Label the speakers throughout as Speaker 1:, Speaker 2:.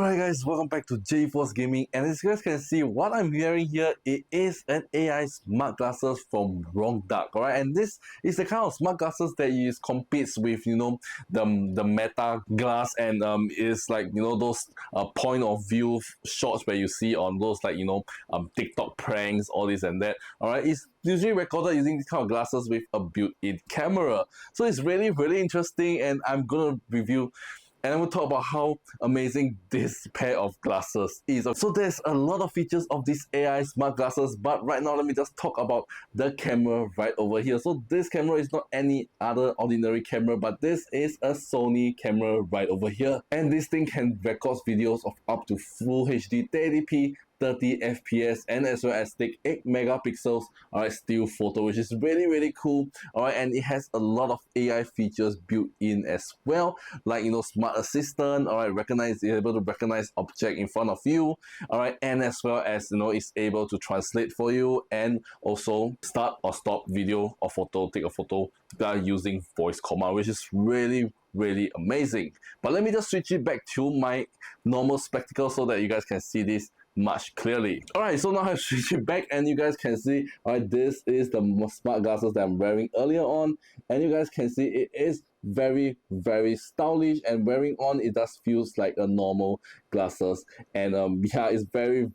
Speaker 1: Alright guys, welcome back to 𝖩force Gaming, and as you guys can see, what I'm wearing here, it is an AI smart glasses from Wrongduck. Alright, and this is the kind of smart glasses that competes with, the Meta glass, and is like, those point of view shots where you see on those like, TikTok pranks, all this and that. Alright, it's usually recorded using this kind of glasses with a built-in camera. So it's really interesting, and I'm gonna review and I'm going to talk about how amazing this pair of glasses is. So there's a lot of features of these AI smart glasses, but right now let me just talk about the camera right over here. So this camera is not any other ordinary camera, but this is a Sony camera right over here. And this thing can record videos of up to full HD 1080p, 30 FPS, and as well as take 8 megapixels, alright, still photo, which is really cool. Alright, and it has a lot of AI features built in as well, like smart assistant, alright, able to recognize object in front of you, alright, and as well as it's able to translate for you, and also start or stop video or photo, take a photo by using voice command, which is really amazing. But let me just switch it back to my normal spectacles so that you guys can see this much clearly. Alright, so now I've switched it back and you guys can see, alright, this is the smart glasses that I'm wearing earlier on, and you guys can see it is very stylish, and wearing on it just feels like a normal glasses, and yeah, it's very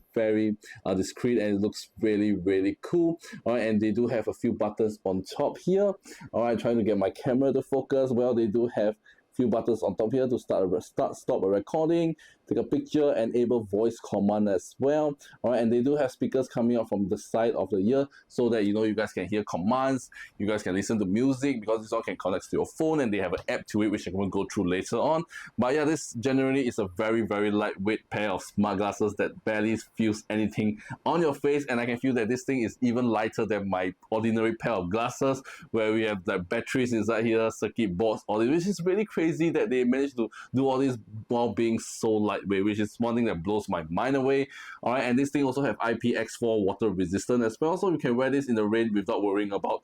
Speaker 1: discreet, and it looks really cool. Alright, and they do have a few buttons on top here. Alright, trying to get my camera to focus. Well, they do have few buttons on top here to stop a recording, take a picture, enable voice command as well. Alright, and they do have speakers coming out from the side of the ear so that you guys can hear commands, you guys can listen to music, because this all can connect to your phone, and they have an app to it which I will go through later on. But yeah, this generally is a very lightweight pair of smart glasses that barely feels anything on your face, and I can feel that this thing is even lighter than my ordinary pair of glasses, where we have like batteries inside here, circuit boards, all this, which is really crazy that they managed to do all this while being so lightweight, which is one thing that blows my mind away. Alright, and this thing also have IPX4 water resistant as well, so you can wear this in the rain without worrying about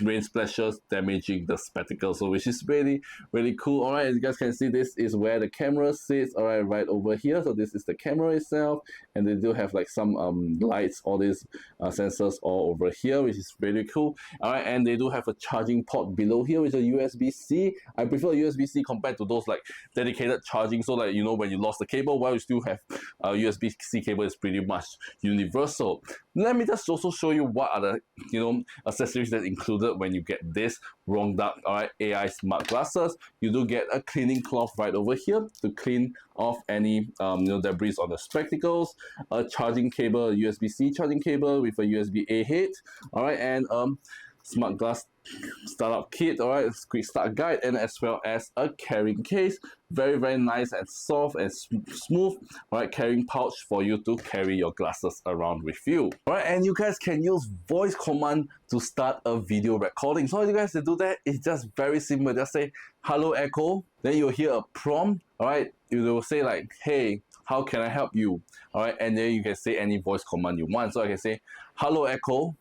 Speaker 1: rain splashes damaging the spectacles, so which is really cool. Alright, as you guys can see, this is where the camera sits, alright, right over here. So this is the camera itself, and they do have like some lights, all these sensors all over here, which is really cool. Alright, and they do have a charging port below here, which is a USB-C. I prefer USB-C compared to those like dedicated charging, so like when you lost the cable, while you still have USB-C cable, is pretty much universal. Let me just also show you what are the accessories that's included when you get this Wrongduck, alright, AI smart glasses. You do get a cleaning cloth right over here to clean off any debris on the spectacles, a charging cable, a USB-C charging cable with a USB-A head, alright, and smart glass startup kit, alright, quick start guide, and as well as a carrying case. Very nice and soft and smooth, alright, carrying pouch for you to carry your glasses around with you. Alright, and you guys can use voice command to start a video recording. So you guys to do that, it's just very simple. Just say hello Echo, then you'll hear a prompt. Alright, you will say like, hey, how can I help you? Alright, and then you can say any voice command you want. So I can say hello Echo,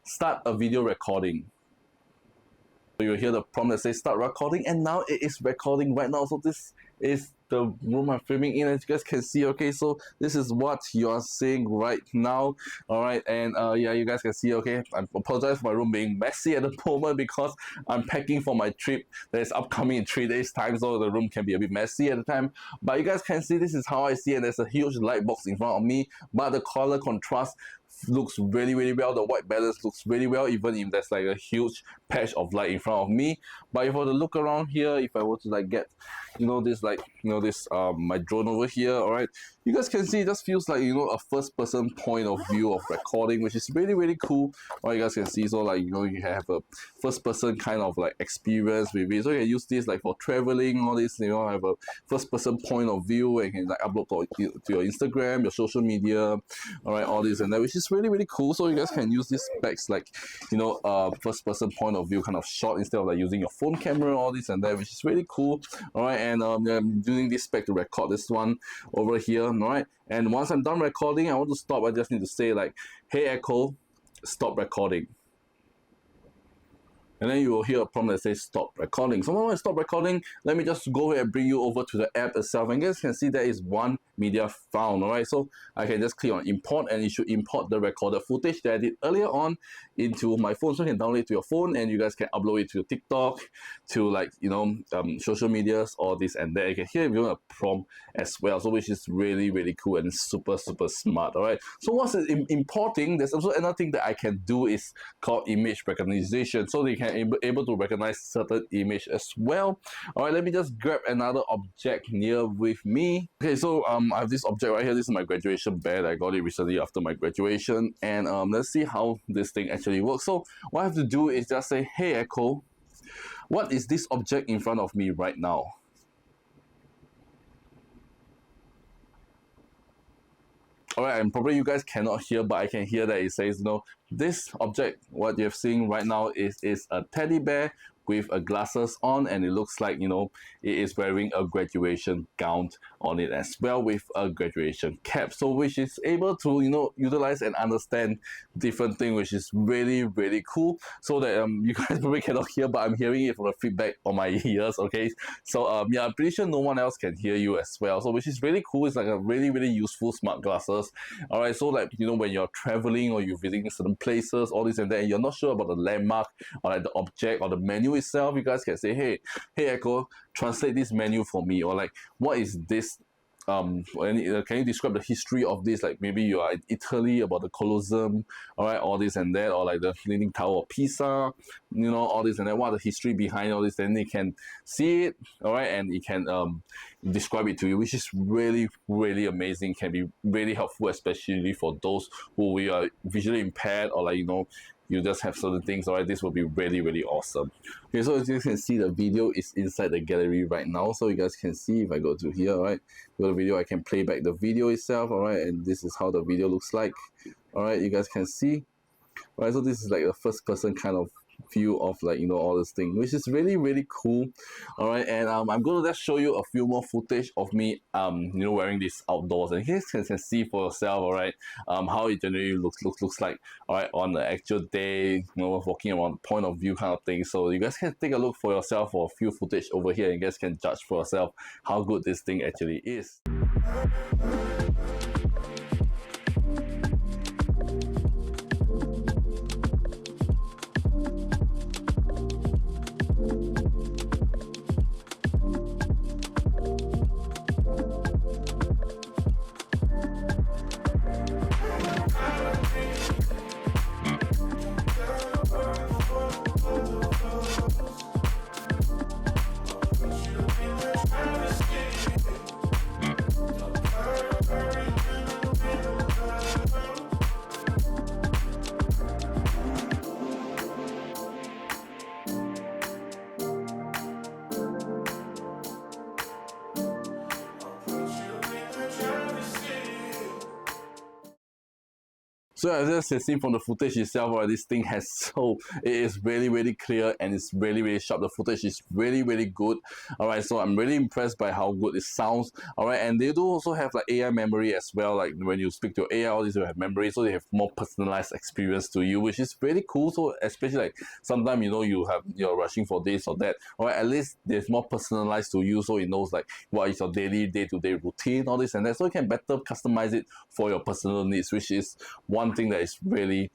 Speaker 1: start a video recording. So you'll hear the prompt that says start recording, and now it is recording right now. So this is the room I'm filming in, as you guys can see. Okay, so this is what you are seeing right now. Alright, and yeah, you guys can see. Okay, I apologize for my room being messy at the moment because I'm packing for my trip that is upcoming in 3 days time, so the room can be a bit messy at the time. But you guys can see this is how I see it. There's a huge light box in front of me, but the color contrast looks really well. The white balance looks really well, even if there's like a huge patch of light in front of me. But if I were to look around here, if I were to like get this like this my drone over here, alright, you guys can see it just feels like a first person point of view of recording, which is really cool. Alright, you guys can see, so like you have a first person kind of like experience with it, so you can use this like for traveling, all this, have a first person point of view, and you can like upload to your Instagram, your social media, alright, all this and that, which is really cool. So you guys can use this specs like first person point of view kind of shot instead of like using your phone camera, all this and that, which is really cool. Alright, and I'm using this spec to record this one over here. Alright, and once I'm done recording, I want to stop. I just need to say like, hey Echo, stop recording. and then you will hear a prompt that says stop recording. So when I stop recording, let me just go ahead and bring you over to the app itself, and you guys can see there is one media found. All right, so I can just click on import, and it should import the recorded footage that I did earlier on into my phone. So you can download it to your phone, and you guys can upload it to your TikTok, to like social medias, all this and that. You can hear a prompt as well, so which is really cool and super smart. All right, so once it's importing, there's also another thing that I can do is called image recognition, so they can able to recognize certain image as well. All right, let me just grab another object here with me. Okay, so I have this object right here. This is my graduation band. I got it recently after my graduation, and let's see how this thing actually works. So what I have to do is just say, hey Echo, what is this object in front of me right now? Alright, and probably you guys cannot hear, but I can hear that it says, this object, what you're seeing right now is a teddy bear with glasses on, and it looks like, it is wearing a graduation gown on it as well with a graduation cap. So which is able to, utilize and understand different things, which is really cool. So that you guys probably cannot hear, but I'm hearing it from the feedback on my ears, okay? So yeah, I'm pretty sure no one else can hear you as well. So which is really cool. It's like a really useful smart glasses. Alright, so like, when you're traveling or you're visiting certain places, all this and that, and you're not sure about the landmark or like the object or the menu itself, you guys can say, hey Echo, translate this menu for me, or like, what is this? Can you describe the history of this? Like maybe you are in Italy, about the Colosseum, all right, all this and that, or like the Leaning Tower of Pisa, all this and that. What the history behind all this? Then they can see it, all right, and it can describe it to you, which is really amazing. Can be really helpful, especially for those who are visually impaired, or like you just have certain things. All right, this will be really awesome. Okay, so as you can see, the video is inside the gallery right now. So you guys can see, if I go to here, all right, go to video, I can play back the video itself. All right, and this is how the video looks like. All right, you guys can see. All right, so this is like a first person kind of view of like all this thing, which is really cool. All right, and I'm gonna just show you a few more footage of me wearing this outdoors, and you guys can see for yourself, all right, how it generally looks like, all right, on the actual day, walking around, point of view kind of thing. So you guys can take a look for yourself for a few footage over here, and you guys can judge for yourself how good this thing actually is. So as you can see from the footage itself, right, this thing it is really clear, and it's really sharp. The footage is really good. All right, so I'm really impressed by how good it sounds. All right, and they do also have like AI memory as well. Like when you speak to AI, all these will have memory, so they have more personalized experience to you, which is really cool. So especially like sometimes you're rushing for this or that. All right, at least there's more personalized to you, so it knows like what is your daily day-to-day routine, all this and that. So you can better customize it for your personal needs, which is one thing that is really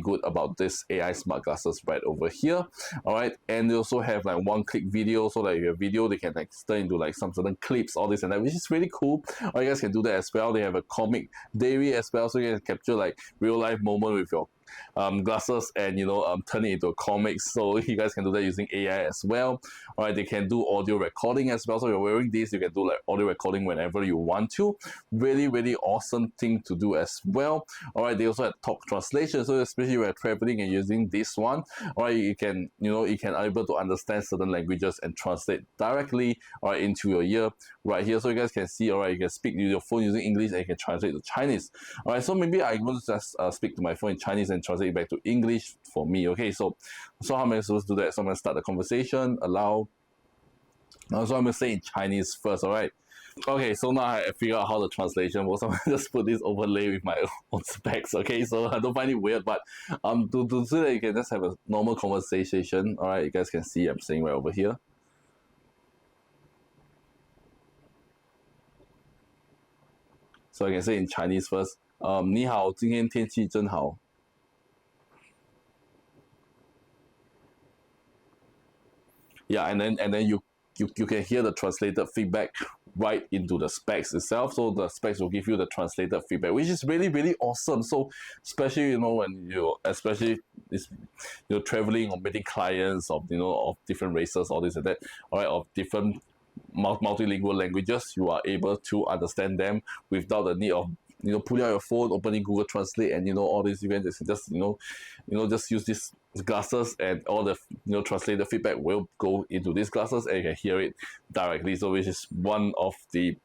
Speaker 1: good about this AI smart glasses right over here. All right, and they also have like one-click video, so like your video they can like turn into like some certain clips, all this and that, which is really cool. Or you guys can do that as well. They have a comic diary as well, so you can capture like real life moment with your glasses and turn it into a comic. So you guys can do that using AI as well. All right, they can do audio recording as well. So you're wearing this, you can do like audio recording whenever you want to. Really awesome thing to do as well. All right, they also have talk translation. So especially when you're traveling and using this one, all right, you can able to understand certain languages and translate directly, all right, into your ear right here. So you guys can see, all right, you can speak to your phone using English and you can translate to Chinese. All right, so maybe I will just speak to my phone in Chinese and translate it back to English for me. Okay, so how am I supposed to do that? So I'm going to start the conversation, allow. So I'm going to say in Chinese first, all right? Okay, so now I figure out how the translation works. I'm gonna just put this overlay with my own specs. Okay, so I don't find it weird, but so that you can just have a normal conversation. All right, you guys can see I'm saying right over here. So I can say in Chinese first. 你好，今天天气真好。Yeah, and then you can hear the translated feedback right into the specs itself. So the specs will give you the translated feedback, which is really awesome. So especially when especially this you're traveling or meeting clients of of different races, all this and that, all right, of different multilingual languages, you are able to understand them without the need of pulling out your phone, opening Google Translate, and all this. You can just just use these glasses, and all the translated feedback will go into these glasses, and you can hear it directly. So which is one of the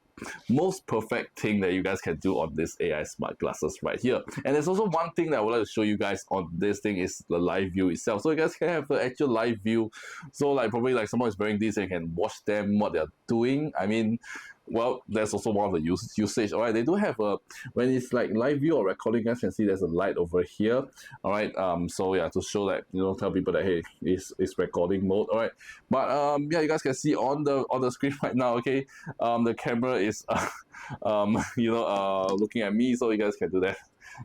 Speaker 1: most perfect thing that you guys can do on this AI smart glasses right here. And there's also one thing that I would like to show you guys on this thing is the live view itself. So you guys can have the actual live view. So like probably like someone is wearing this and you can watch them what they're doing. I mean, well, that's also one of the usage. All right, they do have a, when it's like live view or recording, you guys can see there's a light over here. All right, so yeah, to show that tell people that hey, it's recording mode. All right, but yeah, you guys can see on the screen right now. Okay, the camera is looking at me, so you guys can do that.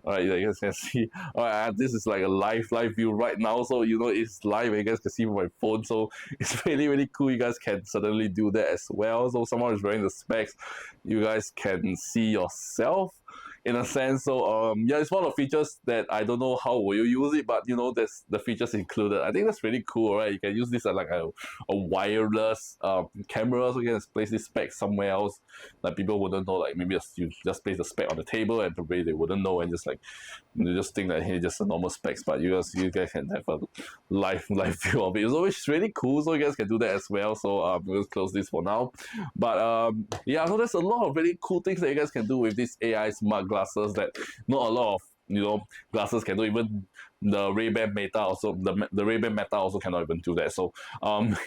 Speaker 1: All right, you guys can see. All right, this is like a live view right now, so it's live. And you guys can see my phone, so it's really cool. You guys can certainly do that as well. So someone is wearing the specs, you guys can see yourself in a sense. So yeah, it's one of the features that I don't know how will you use it, but there's the features included. I think that's really cool, right? You can use this as like a wireless camera, so you can just place this spec somewhere else. Like people wouldn't know, like maybe you just place the spec on the table and probably they wouldn't know, and just like they just think that hey, just a normal specs, but you guys can have a live view of it. So which is really cool. So you guys can do that as well. So we'll close this for now. But yeah, so there's a lot of really cool things that you guys can do with this AI smart glasses that not a lot of glasses can do. Even the Ray-Ban Meta also, the Ray-Ban Meta also cannot even do that. So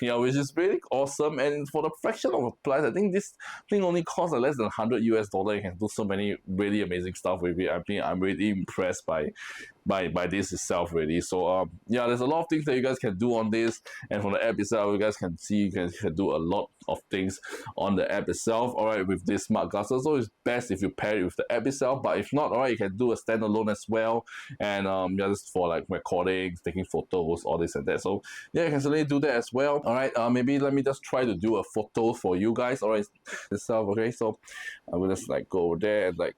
Speaker 1: yeah, which is really awesome. And for the fraction of the price, I think this thing only costs less than $100 US. You can do so many really amazing stuff with it. I think I'm really impressed by this itself really. So yeah, there's a lot of things that you guys can do on this, and from the app itself you guys can see you can do a lot of things on the app itself, all right, with this smart glasses. So it's best if you pair it with the app itself, but if not, all right, you can do a standalone as well. And yeah, just for like recordings, taking photos, all this and that. So yeah, you can certainly do that as well. All right, maybe let me just try to do a photo for you guys, all right, itself. Okay, so I will just like go over there and like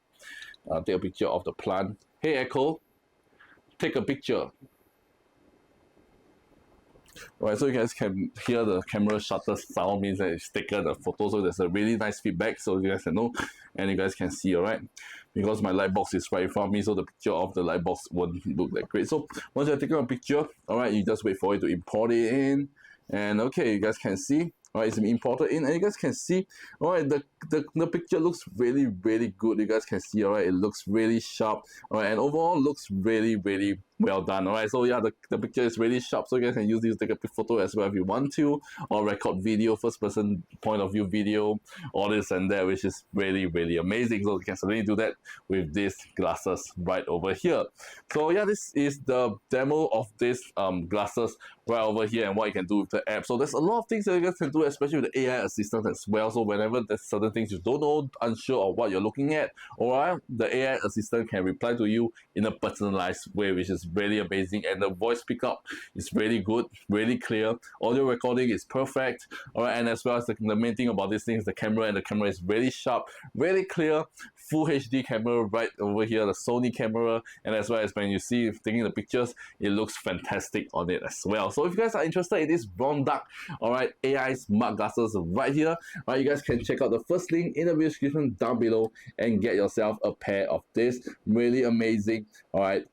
Speaker 1: take a picture of the plant. Hey Echo, take a picture. Alright, so you guys can hear the camera shutter sound, means that it's taken a photo, so there's a really nice feedback, so you guys can know, and you guys can see, alright, because my light box is right in front of me, so the picture of the light box won't look that great. So once you've taken a picture, alright, you just wait for it to import it in, and okay, you guys can see. Alright, it's been imported in, and you guys can see, alright, the picture looks really good. You guys can see, alright, it looks really sharp, alright, and overall looks really well done. Alright, so yeah, the picture is really sharp, so you guys can use this to take a photo as well if you want to, or record video, first person point of view video, all this and that, which is really amazing. So you can certainly do that with these glasses right over here. So yeah, this is the demo of this glasses right over here and what you can do with the app. So there's a lot of things that you guys can do, especially with the AI assistant as well. So whenever there's certain things you don't know, unsure of what you're looking at, alright, the AI assistant can reply to you in a personalized way, which is really amazing. And the voice pickup is really good, really clear. Audio recording is perfect, alright, and as well as the main thing about this thing is the camera, and the camera is really sharp, really clear, full HD camera right over here, the Sony camera, and as well as when you see taking the pictures, it looks fantastic on it as well. So if you guys are interested in this Wrongduck, alright, AI smart glasses right here, alright, you guys can check out the first link in the video description down below and get yourself a pair of this really amazing, alright,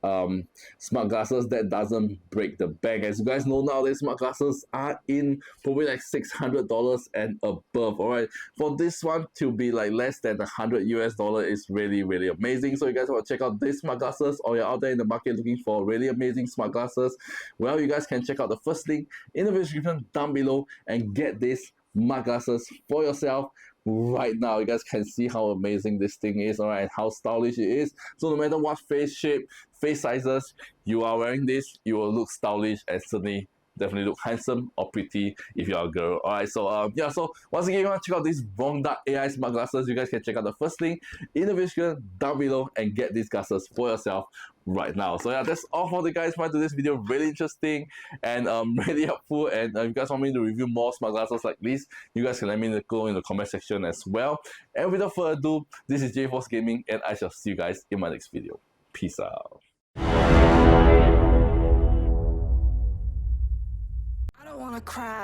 Speaker 1: smart glasses that doesn't break the bank. As you guys know, nowadays smart glasses are in probably like $600 and above. Alright, for this one to be like less than $100 US is really amazing. So you guys want to check out these smart glasses, or you're out there in the market looking for really amazing smart glasses, well, you guys can check out the first link in the description down below and get these smart glasses for yourself right now. You guys can see how amazing this thing is, alright, and how stylish it is. So no matter what face shape, face sizes you are wearing this, you will look stylish and certainly definitely look handsome or pretty if you're a girl. Alright, so yeah, so once again, if you want to check out these Wrongduck AI smart glasses, you guys can check out the first link in the description down below and get these glasses for yourself right now. So yeah, that's all for the guys. Find this video really interesting and really helpful. And if you guys want me to review more smart glasses like this, you guys can let me know in the comment section as well. And without further ado, this is 𝖩force Gaming, and I shall see you guys in my next video. Peace out.
Speaker 2: Cry.